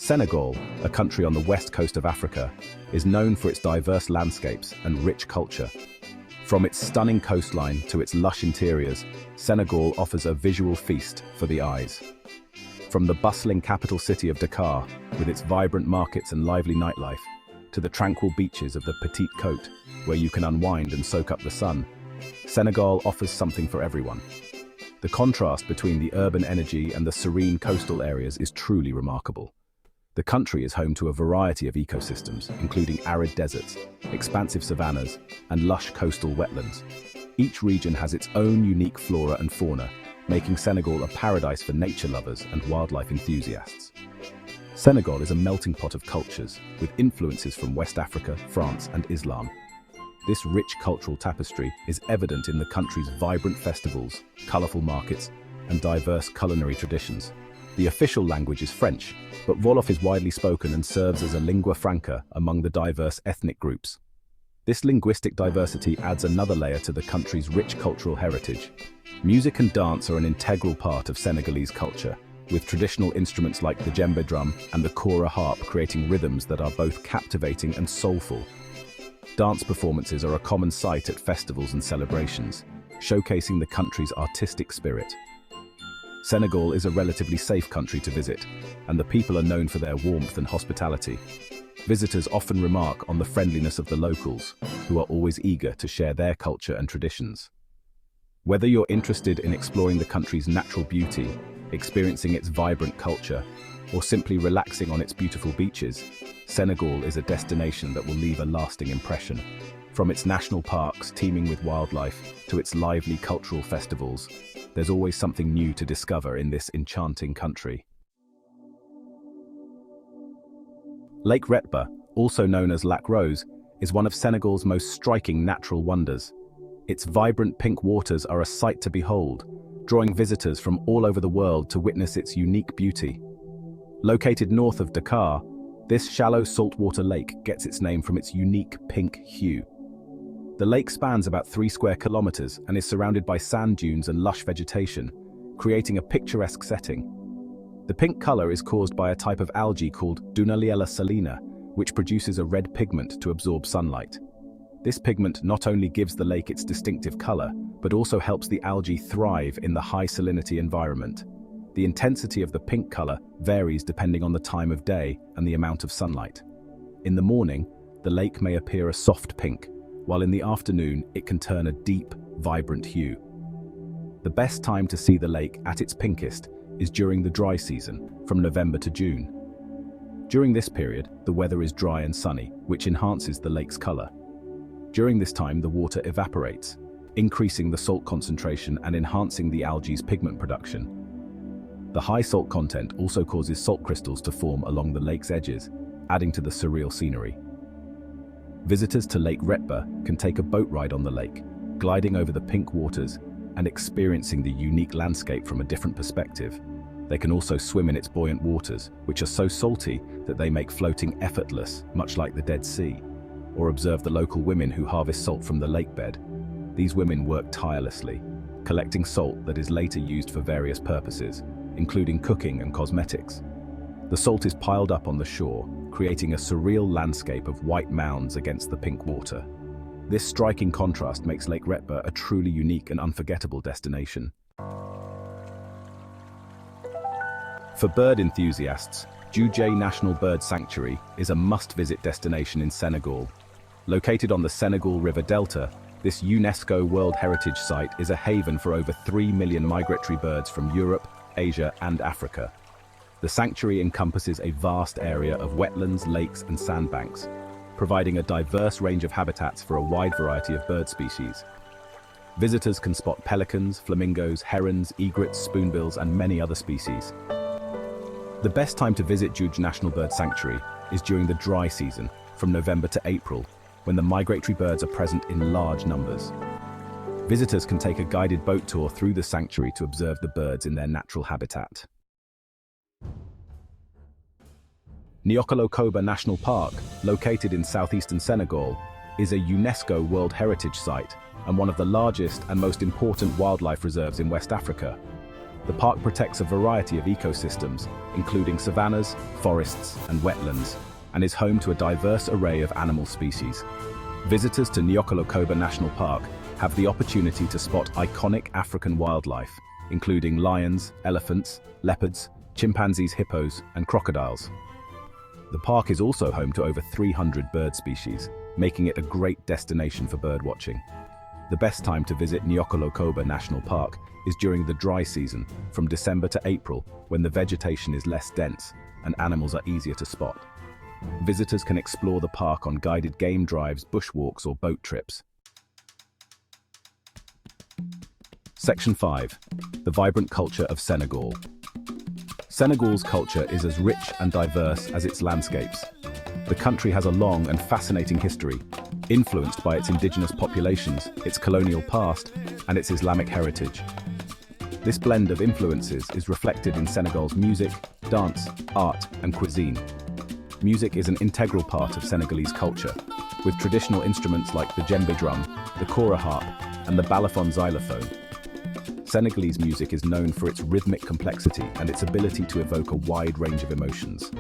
Senegal, a country on the west coast of Africa, is known for its diverse landscapes and rich culture. From its stunning coastline to its lush interiors, Senegal offers a visual feast for the eyes. From the bustling capital city of Dakar, with its vibrant markets and lively nightlife, to the tranquil beaches of the Petite Côte, where you can unwind and soak up the sun, Senegal offers something for everyone. The contrast between the urban energy and the serene coastal areas is truly remarkable. The country is home to a variety of ecosystems, including arid deserts, expansive savannas, and lush coastal wetlands. Each region has its own unique flora and fauna, making Senegal a paradise for nature lovers and wildlife enthusiasts. Senegal is a melting pot of cultures, with influences from West Africa, France, and Islam. This rich cultural tapestry is evident in the country's vibrant festivals, colorful markets, and diverse culinary traditions. The official language is French, but Wolof is widely spoken and serves as a lingua franca among the diverse ethnic groups. This linguistic diversity adds another layer to the country's rich cultural heritage. Music and dance are an integral part of Senegalese culture, with traditional instruments like the djembe drum and the kora harp creating rhythms that are both captivating and soulful. Dance performances are a common sight at festivals and celebrations, showcasing the country's artistic spirit. Senegal is a relatively safe country to visit, and the people are known for their warmth and hospitality. Visitors often remark on the friendliness of the locals, who are always eager to share their culture and traditions. Whether you're interested in exploring the country's natural beauty, experiencing its vibrant culture, or simply relaxing on its beautiful beaches, Senegal is a destination that will leave a lasting impression. From its national parks teeming with wildlife to its lively cultural festivals, there's always something new to discover in this enchanting country. Lake Retba, also known as Lac Rose, is one of Senegal's most striking natural wonders. Its vibrant pink waters are a sight to behold, drawing visitors from all over the world to witness its unique beauty. Located north of Dakar, this shallow saltwater lake gets its name from its unique pink hue. The lake spans about 3 square kilometers and is surrounded by sand dunes and lush vegetation, creating a picturesque setting. The pink color is caused by a type of algae called Dunaliella salina, which produces a red pigment to absorb sunlight. This pigment not only gives the lake its distinctive color, but also helps the algae thrive in the high salinity environment. The intensity of the pink color varies depending on the time of day and the amount of sunlight. In the morning, the lake may appear a soft pink, while in the afternoon it can turn a deep, vibrant hue. The best time to see the lake at its pinkest is during the dry season, from November to June. During this period, the weather is dry and sunny, which enhances the lake's color. During this time, the water evaporates, increasing the salt concentration and enhancing the algae's pigment production. The high salt content also causes salt crystals to form along the lake's edges, adding to the surreal scenery. Visitors to Lake Retba can take a boat ride on the lake, gliding over the pink waters and experiencing the unique landscape from a different perspective. They can also swim in its buoyant waters, which are so salty that they make floating effortless, much like the Dead Sea, or observe the local women who harvest salt from the lake bed. These women work tirelessly, collecting salt that is later used for various purposes, including cooking and cosmetics. The salt is piled up on the shore, creating a surreal landscape of white mounds against the pink water. This striking contrast makes Lake Retba a truly unique and unforgettable destination. For bird enthusiasts, Djoudj National Bird Sanctuary is a must-visit destination in Senegal. Located on the Senegal River Delta, this UNESCO World Heritage Site is a haven for over 3 million migratory birds from Europe, Asia, and Africa. The sanctuary encompasses a vast area of wetlands, lakes, and sandbanks, providing a diverse range of habitats for a wide variety of bird species. Visitors can spot pelicans, flamingos, herons, egrets, spoonbills, and many other species. The best time to visit Djoudj National Bird Sanctuary is during the dry season, from November to April, when the migratory birds are present in large numbers. Visitors can take a guided boat tour through the sanctuary to observe the birds in their natural habitat. Niokolo-Koba National Park, located in southeastern Senegal, is a UNESCO World Heritage Site and one of the largest and most important wildlife reserves in West Africa. The park protects a variety of ecosystems, including savannas, forests, and wetlands, and is home to a diverse array of animal species. Visitors to Niokolo-Koba National Park have the opportunity to spot iconic African wildlife, including lions, elephants, leopards, chimpanzees, hippos, and crocodiles. The park is also home to over 300 bird species, making it a great destination for birdwatching. The best time to visit Niokolo-Koba National Park is during the dry season, from December to April, when the vegetation is less dense and animals are easier to spot. Visitors can explore the park on guided game drives, bushwalks, or boat trips. Section 5. The vibrant culture of Senegal. Senegal's culture is as rich and diverse as its landscapes. The country has a long and fascinating history, influenced by its indigenous populations, its colonial past, and its Islamic heritage. This blend of influences is reflected in Senegal's music, dance, art, and cuisine. Music is an integral part of Senegalese culture, with traditional instruments like the djembe drum, the kora harp, and the balafon xylophone. Senegalese music is known for its rhythmic complexity and its ability to evoke a wide range of emotions.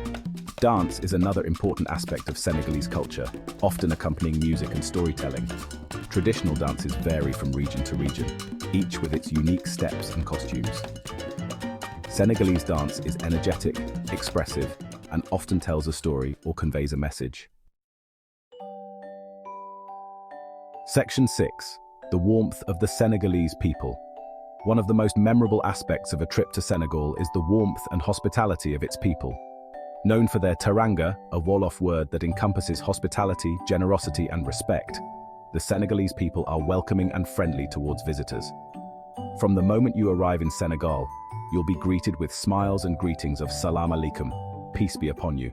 Dance is another important aspect of Senegalese culture, often accompanying music and storytelling. Traditional dances vary from region to region, each with its unique steps and costumes. Senegalese dance is energetic, expressive, and often tells a story or conveys a message. Section 6. The warmth of the Senegalese people. One of the most memorable aspects of a trip to Senegal is the warmth and hospitality of its people. Known for their teranga, a Wolof word that encompasses hospitality, generosity, and respect, the Senegalese people are welcoming and friendly towards visitors. From the moment you arrive in Senegal, you'll be greeted with smiles and greetings of Salam alaikum, peace be upon you.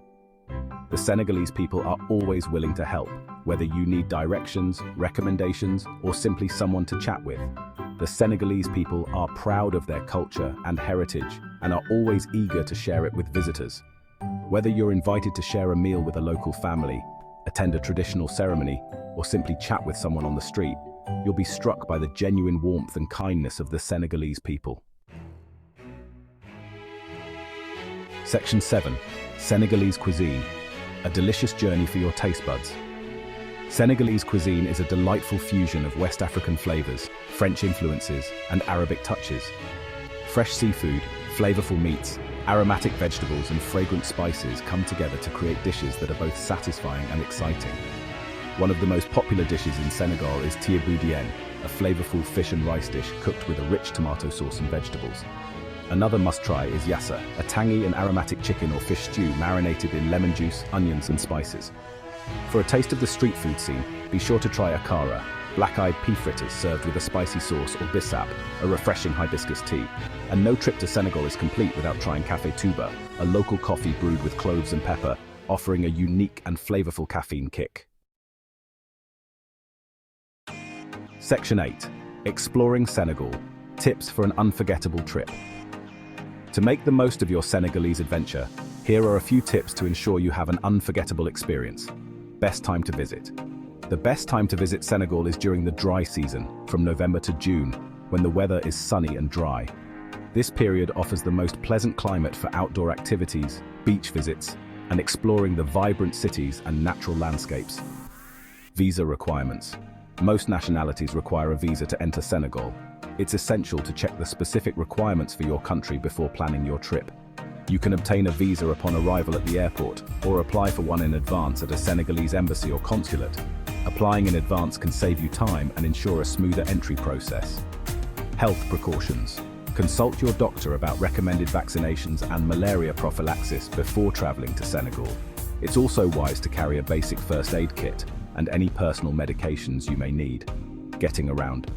The Senegalese people are always willing to help, whether you need directions, recommendations, or simply someone to chat with. The Senegalese people are proud of their culture and heritage and are always eager to share it with visitors. Whether you're invited to share a meal with a local family, attend a traditional ceremony, or simply chat with someone on the street, you'll be struck by the genuine warmth and kindness of the Senegalese people. Section 7. Senegalese cuisine. A delicious journey for your taste buds. Senegalese cuisine is a delightful fusion of West African flavors, French influences, and Arabic touches. Fresh seafood, flavorful meats, aromatic vegetables, and fragrant spices come together to create dishes that are both satisfying and exciting. One of the most popular dishes in Senegal is tiéboudien, a flavorful fish and rice dish cooked with a rich tomato sauce and vegetables. Another must-try is yassa, a tangy and aromatic chicken or fish stew marinated in lemon juice, onions, and spices. For a taste of the street food scene, be sure to try akara, black-eyed pea fritters served with a spicy sauce, or bissap, a refreshing hibiscus tea. And no trip to Senegal is complete without trying Café Touba, a local coffee brewed with cloves and pepper, offering a unique and flavorful caffeine kick. Section 8. Exploring Senegal. Tips for an unforgettable trip. To make the most of your Senegalese adventure, here are a few tips to ensure you have an unforgettable experience. Best time to visit. The best time to visit Senegal is during the dry season, from November to June, when the weather is sunny and dry. This period offers the most pleasant climate for outdoor activities, beach visits, and exploring the vibrant cities and natural landscapes. Visa requirements. Most nationalities require a visa to enter Senegal. It's essential to check the specific requirements for your country before planning your trip. You can obtain a visa upon arrival at the airport, or apply for one in advance at a Senegalese embassy or consulate. Applying in advance can save you time and ensure a smoother entry process. Health precautions. Consult your doctor about recommended vaccinations and malaria prophylaxis before traveling to Senegal. It's also wise to carry a basic first aid kit and any personal medications you may need. Getting around.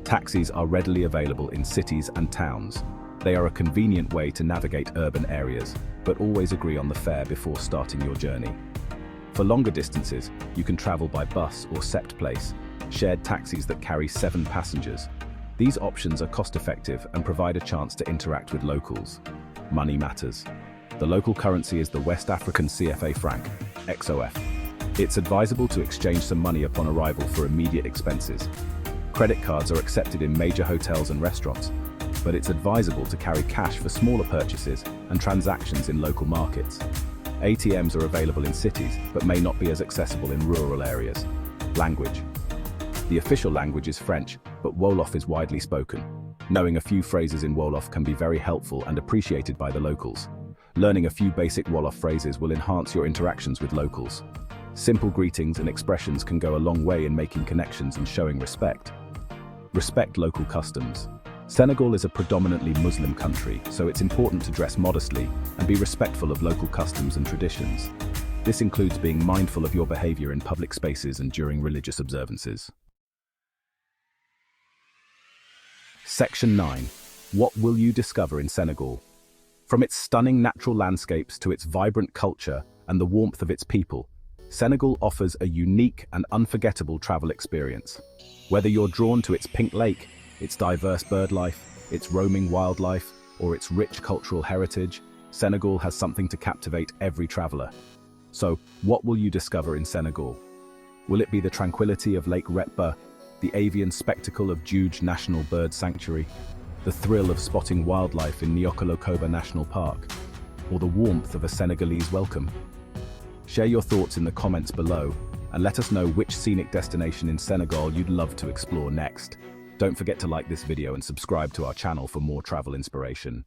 Taxis are readily available in cities and towns. They are a convenient way to navigate urban areas, but always agree on the fare before starting your journey. For longer distances, you can travel by bus or sept place, shared taxis that carry 7 passengers. These options are cost-effective and provide a chance to interact with locals. Money matters. The local currency is the West African CFA franc, XOF. It's advisable to exchange some money upon arrival for immediate expenses. Credit cards are accepted in major hotels and restaurants. but it's advisable to carry cash for smaller purchases and transactions in local markets. ATMs are available in cities, but may not be as accessible in rural areas. Language. The official language is French, but Wolof is widely spoken. Knowing a few phrases in Wolof can be very helpful and appreciated by the locals. Learning a few basic Wolof phrases will enhance your interactions with locals. Simple greetings and expressions can go a long way in making connections and showing respect. Respect local customs. Senegal is a predominantly Muslim country, so it's important to dress modestly and be respectful of local customs and traditions. This includes being mindful of your behavior in public spaces and during religious observances. Section 9. What will you discover in Senegal? From its stunning natural landscapes to its vibrant culture and the warmth of its people, Senegal offers a unique and unforgettable travel experience. Whether you're drawn to its pink lake, its diverse bird life, its roaming wildlife, or its rich cultural heritage, Senegal has something to captivate every traveler. So, what will you discover in Senegal? Will it be the tranquility of Lake Retba, the avian spectacle of Djoudj National Bird Sanctuary, the thrill of spotting wildlife in Niokolo-Koba National Park, or the warmth of a Senegalese welcome? Share your thoughts in the comments below, and let us know which scenic destination in Senegal you'd love to explore next. Don't forget to like this video and subscribe to our channel for more travel inspiration.